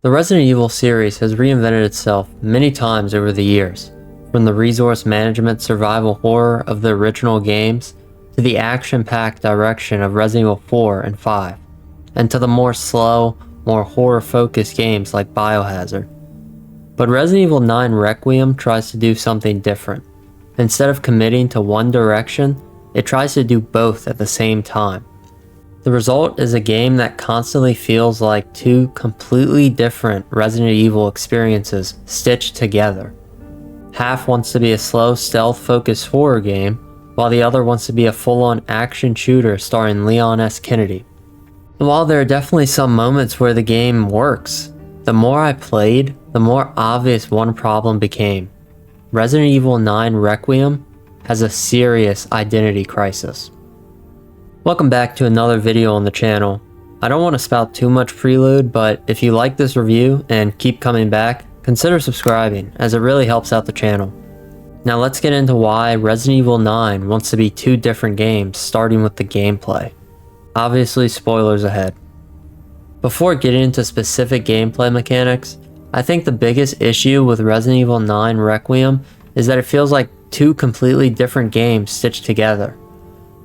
The Resident Evil series has reinvented itself many times over the years, from the resource management survival horror of the original games to the action-packed direction of Resident Evil 4 and 5, and to the more slow, more horror-focused games like Biohazard. But Resident Evil 9 Requiem tries to do something different. Instead of committing to one direction, it tries to do both at the same time. The result is a game that constantly feels like two completely different Resident Evil experiences stitched together. Half wants to be a slow, stealth-focused horror game, while the other wants to be a full-on action shooter starring Leon S. Kennedy. And while there are definitely some moments where the game works, the more I played, the more obvious one problem became. Resident Evil 9 Requiem has a serious identity crisis. Welcome back to another video on the channel. I don't want to spout too much prelude, but if you like this review and keep coming back, consider subscribing, as it really helps out the channel. Now let's get into why Resident Evil 9 wants to be two different games, starting with the gameplay. Obviously, spoilers ahead. Before getting into specific gameplay mechanics, I think the biggest issue with Resident Evil 9 Requiem is that it feels like two completely different games stitched together.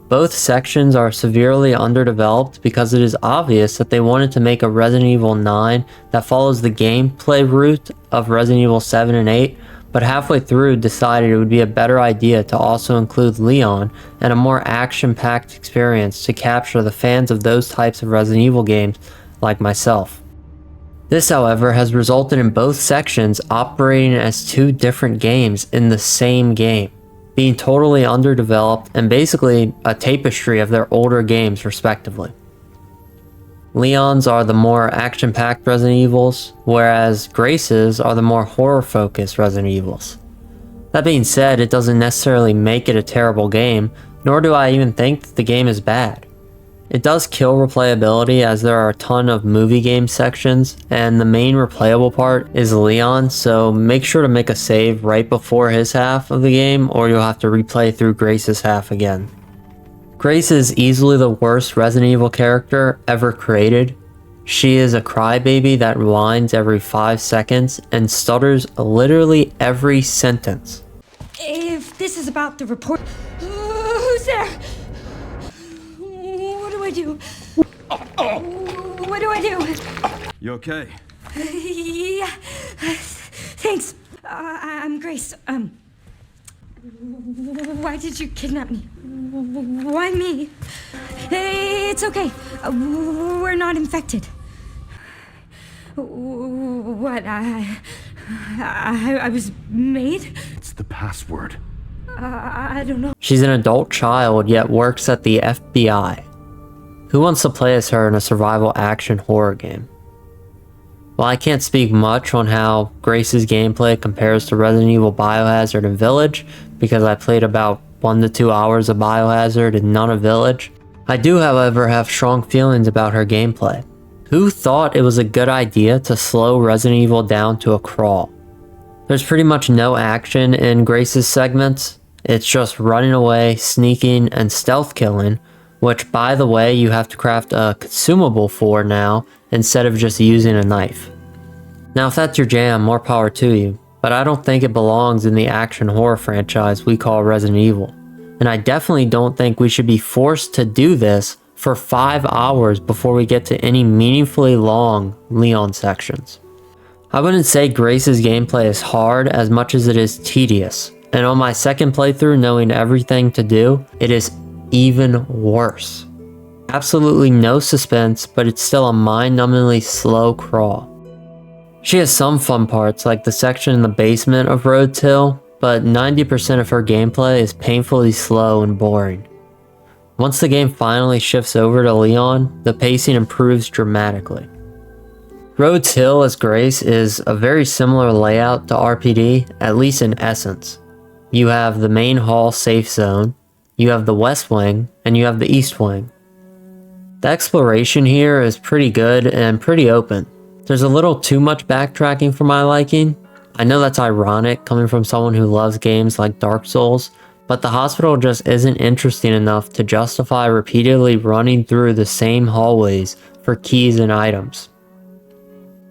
Both sections are severely underdeveloped because it is obvious that they wanted to make a Resident Evil 9 that follows the gameplay route of Resident Evil 7 and 8, but halfway through decided it would be a better idea to also include Leon and a more action-packed experience to capture the fans of those types of Resident Evil games like myself. This, however, has resulted in both sections operating as two different games in the same game, being totally underdeveloped and basically a tapestry of their older games respectively. Leon's are the more action-packed Resident Evils, whereas Grace's are the more horror-focused Resident Evils. That being said, it doesn't necessarily make it a terrible game, nor do I even think that the game is bad. It does kill replayability as there are a ton of movie game sections, and the main replayable part is Leon, so make sure to make a save right before his half of the game or you'll have to replay through Grace's half again. Grace is easily the worst Resident Evil character ever created. She is a crybaby that whines every 5 seconds and stutters literally every sentence. If this is about the report, who's there? What do I do? What do I do? You okay? Yeah, thanks. I'm Grace. Why did you kidnap me? Why me? It's okay. We're not infected. What? I was made? It's the password. I don't know. She's an adult child yet works at the FBI. Who wants to play as her in a survival action horror game? While I can't speak much on how Grace's gameplay compares to Resident Evil Biohazard and Village, because I played about 1 to 2 hours of Biohazard and none of Village, I do however have strong feelings about her gameplay. Who thought it was a good idea to slow Resident Evil down to a crawl? There's pretty much no action in Grace's segments. It's just running away, sneaking, and stealth killing, which by the way you have to craft a consumable for now instead of just using a knife. Now if that's your jam, more power to you, but I don't think it belongs in the action horror franchise we call Resident Evil. And I definitely don't think we should be forced to do this for 5 hours before we get to any meaningfully long Leon sections. I wouldn't say Grace's gameplay is hard as much as it is tedious, and on my second playthrough knowing everything to do, it is even worse. Absolutely no suspense, but it's still a mind-numbingly slow crawl. She has some fun parts like the section in the basement of Rhodes Hill, but 90% of her gameplay is painfully slow and boring. Once the game finally shifts over to Leon, the pacing improves dramatically. Rhodes Hill as Grace is a very similar layout to RPD, at least in essence. You have the main hall safe zone, you have the west wing, and you have the east wing. The exploration here is pretty good and pretty open. There's a little too much backtracking for my liking. I know that's ironic coming from someone who loves games like Dark Souls, but the hospital just isn't interesting enough to justify repeatedly running through the same hallways for keys and items.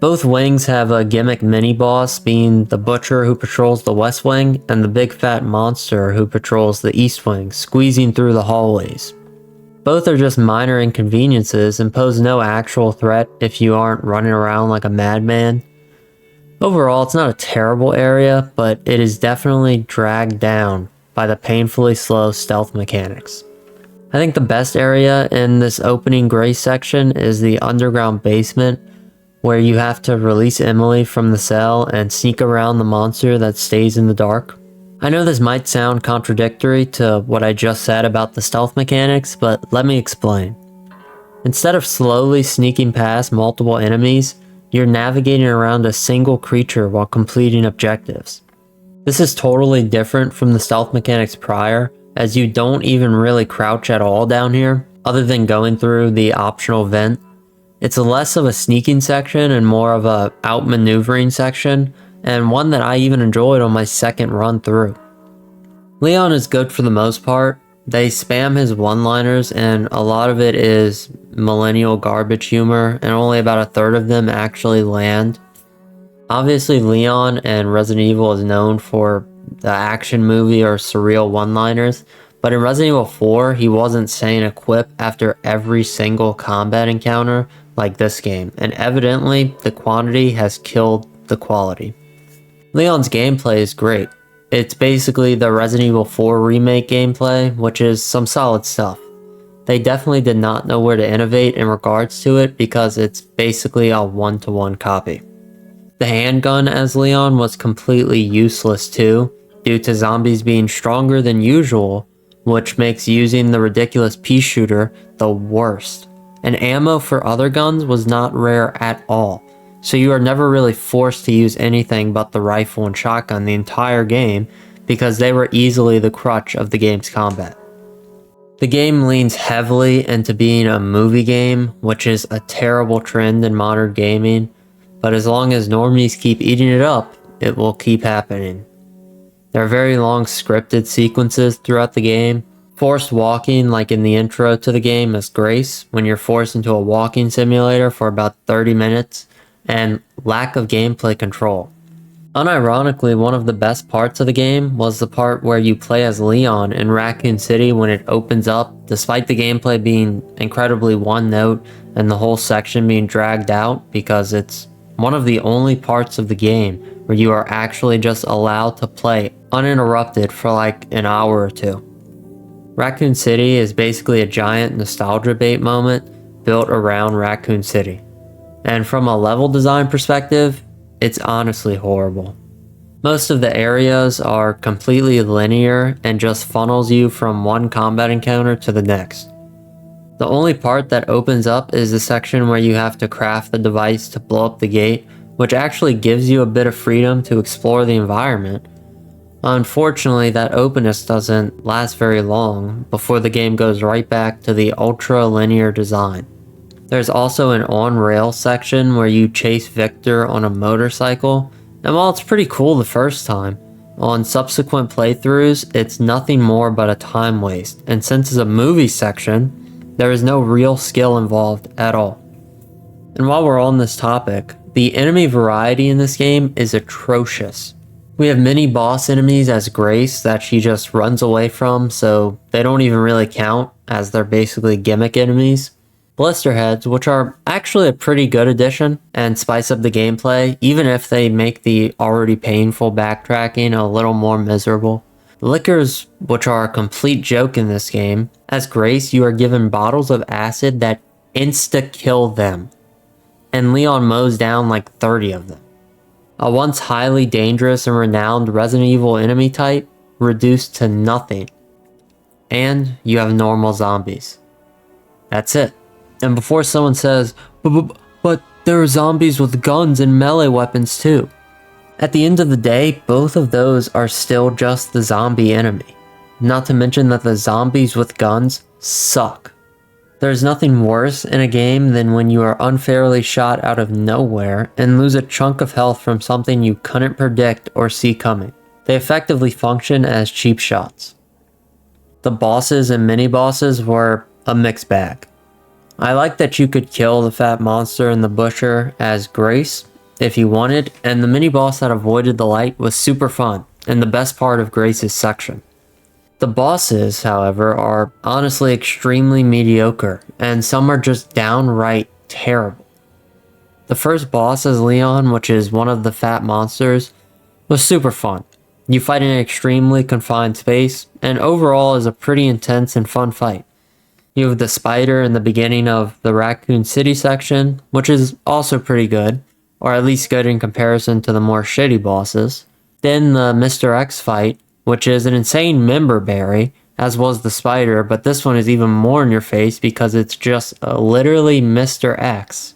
Both wings have a gimmick mini-boss, being the butcher who patrols the west wing and the big fat monster who patrols the east wing, squeezing through the hallways. Both are just minor inconveniences and pose no actual threat if you aren't running around like a madman. Overall, it's not a terrible area, but it is definitely dragged down by the painfully slow stealth mechanics. I think the best area in this opening gray section is the underground basement, where you have to release Emily from the cell and sneak around the monster that stays in the dark. I know this might sound contradictory to what I just said about the stealth mechanics, but let me explain. Instead of slowly sneaking past multiple enemies, you're navigating around a single creature while completing objectives. This is totally different from the stealth mechanics prior, as you don't even really crouch at all down here, other than going through the optional vent. It's less of a sneaking section and more of a outmaneuvering section, and one that I even enjoyed on my second run through. Leon is good for the most part. They spam his one-liners and a lot of it is millennial garbage humor, and only about a third of them actually land. Obviously, Leon and Resident Evil is known for the action movie or surreal one-liners, but in Resident Evil 4, he wasn't saying a quip after every single combat encounter like this game, and evidently the quantity has killed the quality. Leon's gameplay is great. It's basically the Resident Evil 4 remake gameplay, which is some solid stuff. They definitely did not know where to innovate in regards to it because it's basically a one-to-one copy. The handgun as Leon was completely useless too, due to zombies being stronger than usual, which makes using the ridiculous pea shooter the worst. And ammo for other guns was not rare at all, so you are never really forced to use anything but the rifle and shotgun the entire game because they were easily the crutch of the game's combat. The game leans heavily into being a movie game, which is a terrible trend in modern gaming, but as long as normies keep eating it up, it will keep happening. There are very long scripted sequences throughout the game. Forced walking, like in the intro to the game, is Grace, when you're forced into a walking simulator for about 30 minutes, and lack of gameplay control. Unironically, one of the best parts of the game was the part where you play as Leon in Raccoon City when it opens up, despite the gameplay being incredibly one note and the whole section being dragged out, because it's one of the only parts of the game where you are actually just allowed to play uninterrupted for like an hour or two. Raccoon City is basically a giant nostalgia bait moment built around Raccoon City. And from a level design perspective, it's honestly horrible. Most of the areas are completely linear and just funnels you from one combat encounter to the next. The only part that opens up is the section where you have to craft the device to blow up the gate, which actually gives you a bit of freedom to explore the environment. Unfortunately, that openness doesn't last very long before the game goes right back to the ultra-linear design. There's also an on-rail section where you chase Victor on a motorcycle, and while it's pretty cool the first time, on subsequent playthroughs it's nothing more but a time waste, and since it's a movie section, there is no real skill involved at all. And while we're on this topic, the enemy variety in this game is atrocious. We have mini boss enemies as Grace that she just runs away from, so they don't even really count as they're basically gimmick enemies. Blisterheads, which are actually a pretty good addition and spice up the gameplay, even if they make the already painful backtracking a little more miserable. Lickers, which are a complete joke in this game. As Grace, you are given bottles of acid that insta-kill them, and Leon mows down like 30 of them. A once highly dangerous and renowned Resident Evil enemy type reduced to nothing. And you have normal zombies. That's it. And before someone says, but there are zombies with guns and melee weapons too. At the end of the day, both of those are still just the zombie enemy. Not to mention that the zombies with guns suck. There's nothing worse in a game than when you are unfairly shot out of nowhere and lose a chunk of health from something you couldn't predict or see coming. They effectively function as cheap shots. The bosses and mini-bosses were a mixed bag. I like that you could kill the fat monster and the butcher as Grace, if you wanted, and the mini-boss that avoided the light was super fun, and the best part of Grace's section. The bosses, however, are honestly extremely mediocre, and some are just downright terrible. The first boss as Leon, which is one of the fat monsters, was super fun. You fight in an extremely confined space, and overall is a pretty intense and fun fight. You have the spider in the beginning of the Raccoon City section, which is also pretty good, or at least good in comparison to the more shitty bosses. Then the Mr. X fight, which is an insane member berry, as was the spider, but this one is even more in your face because it's just literally Mr. X.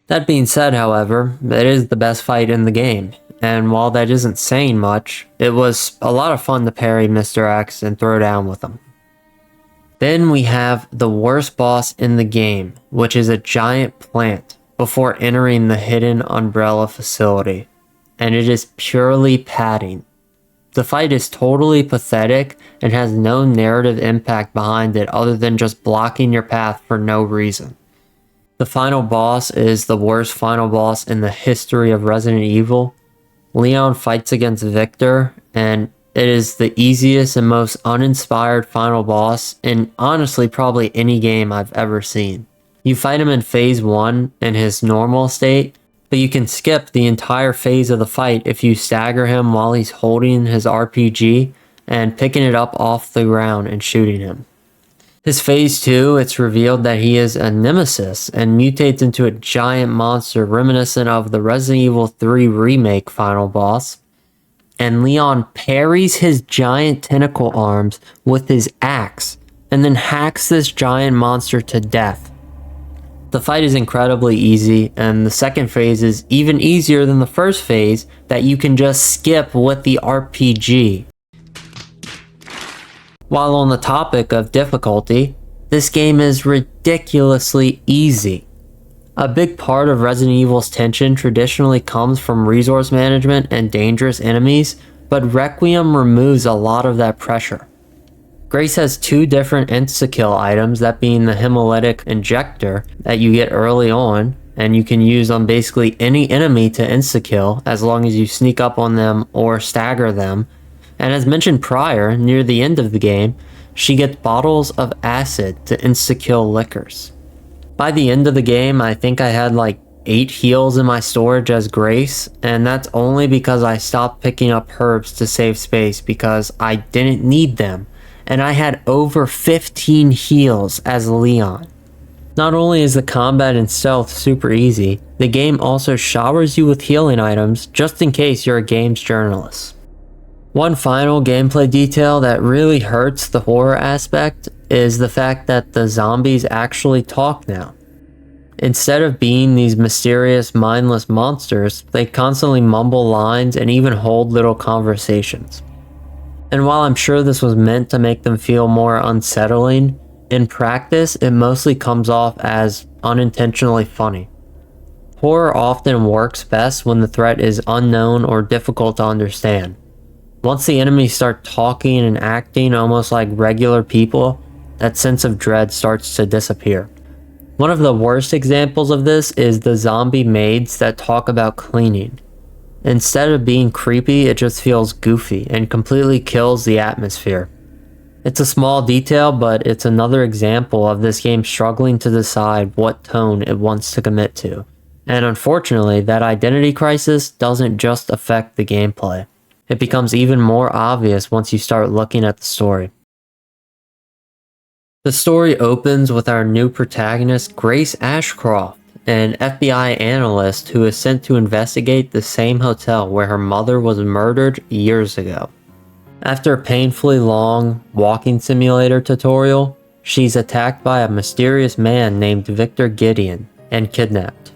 That being said, however, it is the best fight in the game, and while that isn't saying much, it was a lot of fun to parry Mr. X and throw down with him. Then we have the worst boss in the game, which is a giant plant, before entering the hidden umbrella facility, and it is purely padding. The fight is totally pathetic and has no narrative impact behind it other than just blocking your path for no reason. The final boss is the worst final boss in the history of Resident Evil. Leon fights against Victor, and it is the easiest and most uninspired final boss in honestly probably any game I've ever seen. You fight him in phase 1 in his normal state, but you can skip the entire phase of the fight if you stagger him while he's holding his RPG and picking it up off the ground and shooting him. His phase 2, it's revealed that he is a nemesis and mutates into a giant monster reminiscent of the Resident Evil 3 remake final boss. And Leon parries his giant tentacle arms with his axe and then hacks this giant monster to death. The fight is incredibly easy, and the second phase is even easier than the first phase that you can just skip with the RPG. While on the topic of difficulty, this game is ridiculously easy. A big part of Resident Evil's tension traditionally comes from resource management and dangerous enemies, but Requiem removes a lot of that pressure. Grace has 2 different insta-kill items, that being the hemolytic injector that you get early on, and you can use on basically any enemy to insta-kill as long as you sneak up on them or stagger them. And as mentioned prior, near the end of the game, she gets bottles of acid to insta-kill lickers. By the end of the game, I think I had like 8 heals in my storage as Grace, and that's only because I stopped picking up herbs to save space because I didn't need them. And I had over 15 heals as Leon. Not only is the combat and stealth super easy, the game also showers you with healing items just in case you're a games journalist. One final gameplay detail that really hurts the horror aspect is the fact that the zombies actually talk now. Instead of being these mysterious, mindless monsters, they constantly mumble lines and even hold little conversations. And while I'm sure this was meant to make them feel more unsettling, in practice it mostly comes off as unintentionally funny. Horror often works best when the threat is unknown or difficult to understand. Once the enemies start talking and acting almost like regular people, that sense of dread starts to disappear. One of the worst examples of this is the zombie maids that talk about cleaning. Instead of being creepy, it just feels goofy and completely kills the atmosphere. It's a small detail, but it's another example of this game struggling to decide what tone it wants to commit to. And unfortunately, that identity crisis doesn't just affect the gameplay. It becomes even more obvious once you start looking at the story. The story opens with our new protagonist, Grace Ashcroft, an FBI analyst who is sent to investigate the same hotel where her mother was murdered years ago. After a painfully long walking simulator tutorial, she's attacked by a mysterious man named Victor Gideon and kidnapped.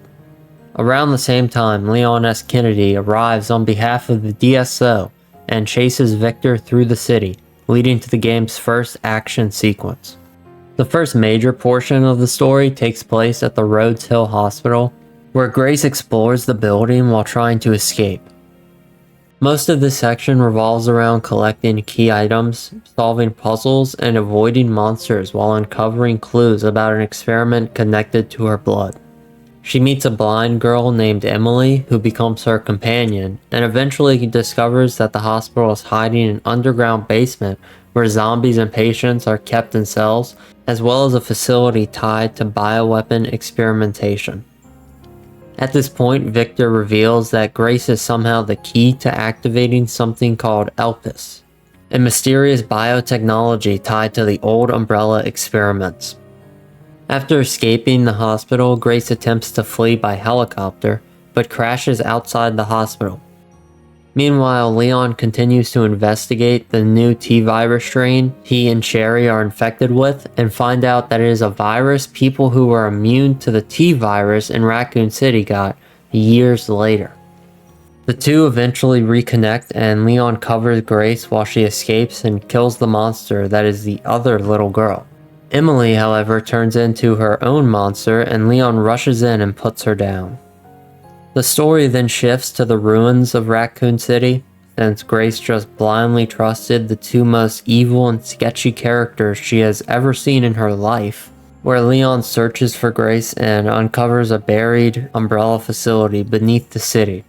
Around the same time, Leon S. Kennedy arrives on behalf of the DSO and chases Victor through the city, leading to the game's first action sequence. The first major portion of the story takes place at the Rhodes Hill Hospital, where Grace explores the building while trying to escape. Most of this section revolves around collecting key items, solving puzzles, and avoiding monsters while uncovering clues about an experiment connected to her blood. She meets a blind girl named Emily who becomes her companion, and eventually discovers that the hospital is hiding in an underground basement where zombies and patients are kept in cells, as well as a facility tied to bioweapon experimentation. At this point, Victor reveals that Grace is somehow the key to activating something called Elpis, a mysterious biotechnology tied to the old Umbrella experiments. After escaping the hospital, Grace attempts to flee by helicopter, but crashes outside the hospital. Meanwhile, Leon continues to investigate the new T-virus strain he and Sherry are infected with, and find out that it is a virus people who were immune to the T-virus in Raccoon City got years later. The two eventually reconnect, and Leon covers Grace while she escapes and kills the monster that is the other little girl. Emily, however, turns into her own monster, and Leon rushes in and puts her down. The story then shifts to the ruins of Raccoon City, since Grace just blindly trusted the two most evil and sketchy characters she has ever seen in her life, where Leon searches for Grace and uncovers a buried Umbrella facility beneath the city.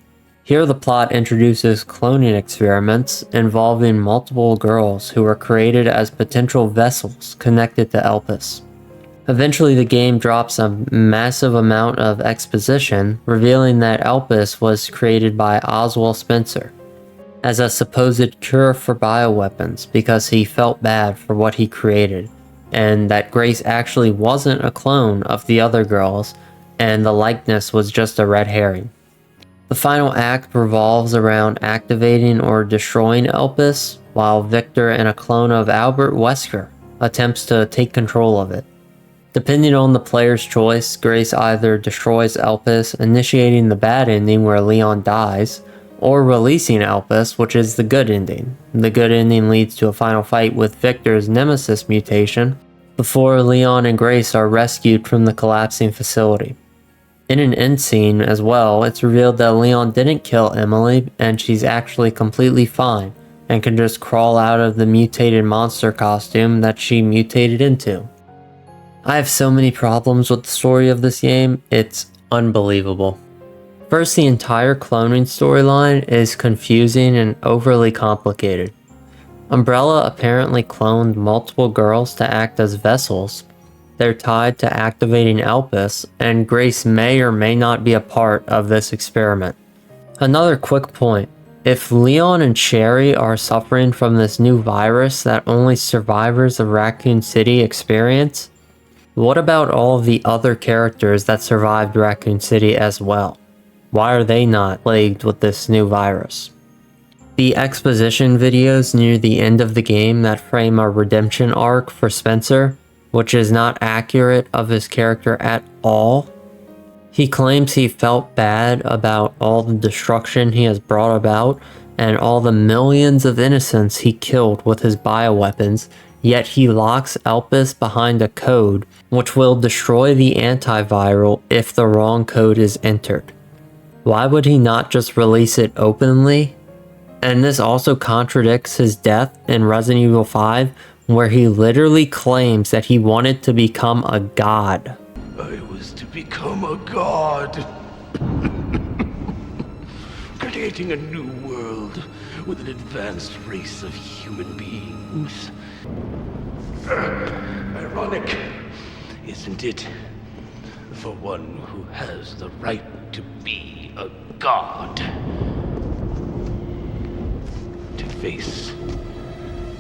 Here the plot introduces cloning experiments involving multiple girls who were created as potential vessels connected to Elpis. Eventually the game drops a massive amount of exposition, revealing that Elpis was created by Oswald Spencer as a supposed cure for bioweapons because he felt bad for what he created, and that Grace actually wasn't a clone of the other girls, and the likeness was just a red herring. The final act revolves around activating or destroying Elpis, while Victor and a clone of Albert Wesker attempts to take control of it. Depending on the player's choice, Grace either destroys Elpis, initiating the bad ending where Leon dies, or releasing Elpis, which is the good ending. The good ending leads to a final fight with Victor's Nemesis mutation, before Leon and Grace are rescued from the collapsing facility. In an end scene as well, it's revealed that Leon didn't kill Emily, and she's actually completely fine, and can just crawl out of the mutated monster costume that she mutated into. I have so many problems with the story of this game, it's unbelievable. First, the entire cloning storyline is confusing and overly complicated. Umbrella apparently cloned multiple girls to act as vessels. They're tied to activating Elpis, and Grace may or may not be a part of this experiment. Another quick point. If Leon and Sherry are suffering from this new virus that only survivors of Raccoon City experience, what about all of the other characters that survived Raccoon City as well? Why are they not plagued with this new virus? The exposition videos near the end of the game that frame a redemption arc for Spencer, which is not accurate of his character at all. He claims he felt bad about all the destruction he has brought about and all the millions of innocents he killed with his bioweapons, yet he locks Elpis behind a code which will destroy the antiviral if the wrong code is entered. Why would he not just release it openly? And this also contradicts his death in Resident Evil 5, where he literally claims that he wanted to become a god. I was to become a god. Creating a new world with an advanced race of human beings. Ironic, isn't it? For one who has the right to be a god. To face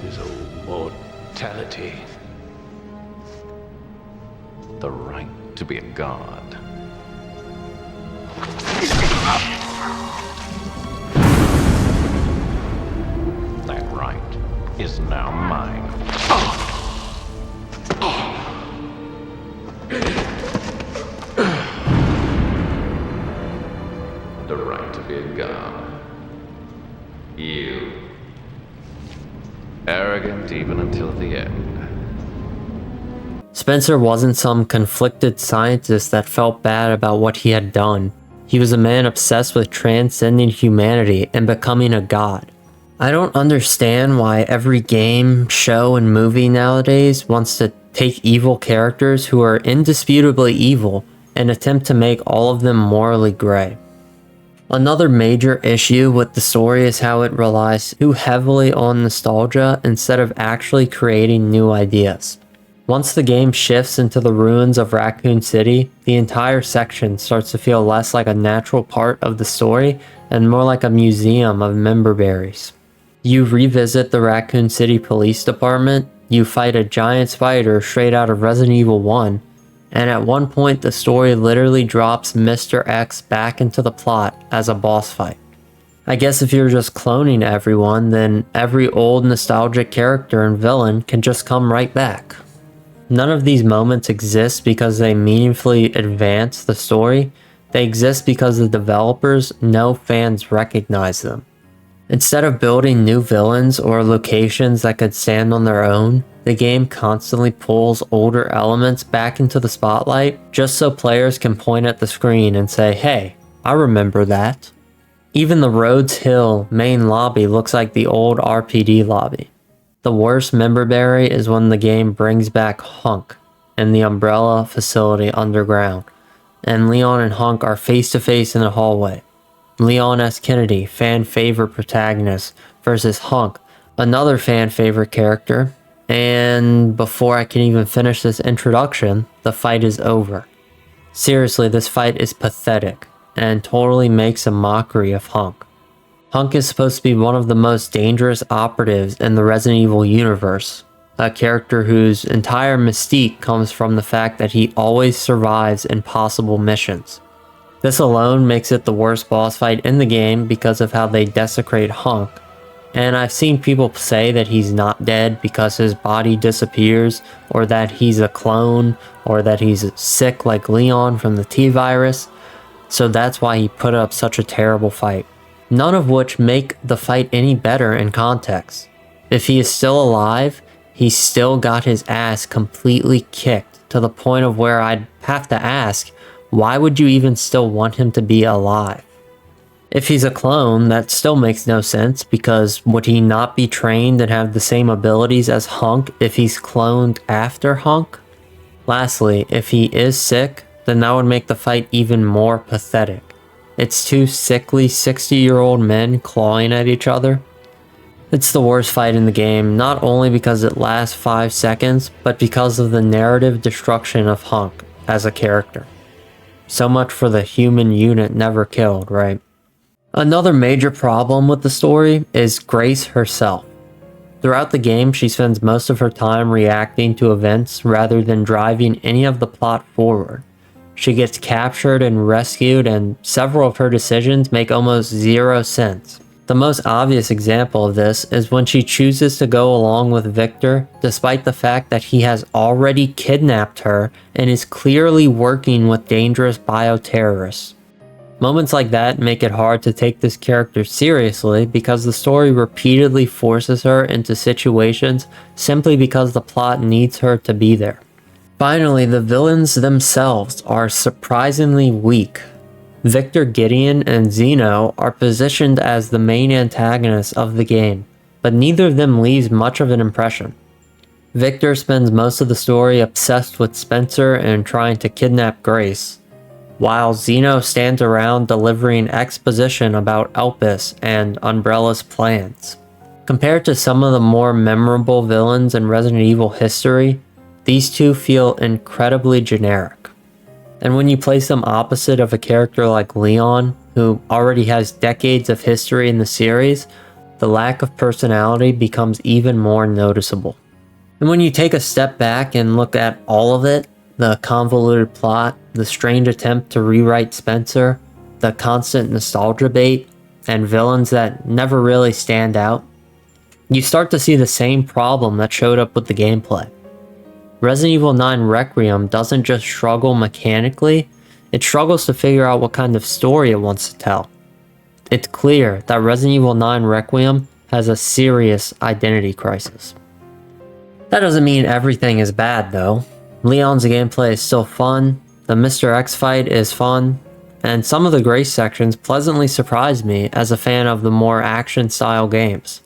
his own mortality. The right to be a god. That right is now mine. The right to be a god. You. Arrogant even until the end. Spencer wasn't some conflicted scientist that felt bad about what he had done. He was a man obsessed with transcending humanity and becoming a god. I don't understand why every game, show, and movie nowadays wants to take evil characters who are indisputably evil and attempt to make all of them morally gray. Another major issue with the story is how it relies too heavily on nostalgia instead of actually creating new ideas. Once the game shifts into the ruins of Raccoon City, the entire section starts to feel less like a natural part of the story and more like a museum of member berries. You revisit the Raccoon City Police Department, you fight a giant spider straight out of Resident Evil 1, and at one point the story literally drops Mr. X back into the plot as a boss fight. I guess if you're just cloning everyone, then every old nostalgic character and villain can just come right back. None of these moments exist because they meaningfully advance the story, they exist because the developers know fans recognize them. Instead of building new villains or locations that could stand on their own, the game constantly pulls older elements back into the spotlight just so players can point at the screen and say, "Hey, I remember that." Even the Rhodes Hill main lobby looks like the old RPD lobby. The worst member berry is when the game brings back Hunk in the Umbrella facility underground, and Leon and Hunk are face to face in the hallway. Leon S. Kennedy, fan favorite protagonist, versus Hunk, another fan favorite character, and before I can even finish this introduction, the fight is over. Seriously, this fight is pathetic, and totally makes a mockery of Hunk. Hunk is supposed to be one of the most dangerous operatives in the Resident Evil universe, a character whose entire mystique comes from the fact that he always survives impossible missions. This alone makes it the worst boss fight in the game because of how they desecrate Hunk, and I've seen people say that he's not dead because his body disappears, or that he's a clone, or that he's sick like Leon from the T-Virus, so that's why he put up such a terrible fight. None of which make the fight any better in context. If he is still alive, he's still got his ass completely kicked to the point of where I'd have to ask, why would you even still want him to be alive? If he's a clone, that still makes no sense because would he not be trained and have the same abilities as Hunk if he's cloned after Hunk? Lastly, if he is sick, then that would make the fight even more pathetic. It's two sickly 60-year-old men clawing at each other. It's the worst fight in the game, not only because it lasts 5 seconds, but because of the narrative destruction of Hunk as a character. So much for the human unit never killed, right? Another major problem with the story is Grace herself. Throughout the game, she spends most of her time reacting to events rather than driving any of the plot forward. She gets captured and rescued, and several of her decisions make almost zero sense. The most obvious example of this is when she chooses to go along with Victor despite the fact that he has already kidnapped her and is clearly working with dangerous bioterrorists. Moments like that make it hard to take this character seriously because the story repeatedly forces her into situations simply because the plot needs her to be there. Finally, the villains themselves are surprisingly weak. Victor, Gideon, and Zeno are positioned as the main antagonists of the game, but neither of them leaves much of an impression. Victor spends most of the story obsessed with Spencer and trying to kidnap Grace, while Zeno stands around delivering exposition about Elpis and Umbrella's plans. Compared to some of the more memorable villains in Resident Evil history, these two feel incredibly generic. And when you place them opposite of a character like Leon, who already has decades of history in the series, the lack of personality becomes even more noticeable. And when you take a step back and look at all of it, the convoluted plot, the strange attempt to rewrite Spencer, the constant nostalgia bait, and villains that never really stand out, you start to see the same problem that showed up with the gameplay. Resident Evil 9 Requiem doesn't just struggle mechanically, it struggles to figure out what kind of story it wants to tell. It's clear that Resident Evil 9 Requiem has a serious identity crisis. That doesn't mean everything is bad though. Leon's gameplay is still fun, the Mr. X fight is fun, and some of the Grace sections pleasantly surprised me as a fan of the more action-style games.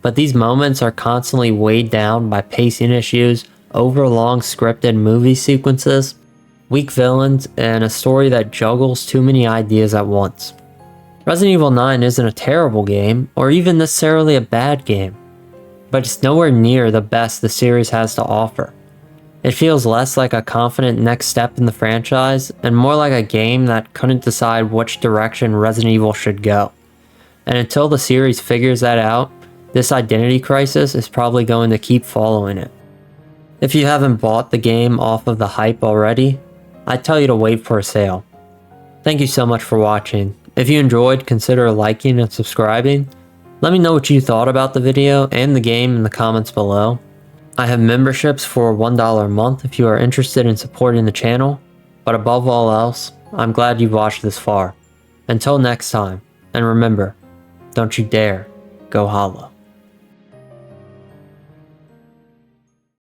But these moments are constantly weighed down by pacing issues, overlong scripted movie sequences, weak villains, and a story that juggles too many ideas at once. Resident Evil 9 isn't a terrible game, or even necessarily a bad game, but it's nowhere near the best the series has to offer. It feels less like a confident next step in the franchise, and more like a game that couldn't decide which direction Resident Evil should go. And until the series figures that out, this identity crisis is probably going to keep following it. If you haven't bought the game off of the hype already, I'd tell you to wait for a sale. Thank you so much for watching. If you enjoyed, consider liking and subscribing. Let me know what you thought about the video and the game in the comments below. I have memberships for $1 a month if you are interested in supporting the channel, but above all else, I'm glad you've watched this far. Until next time, and remember, don't you dare go hollow.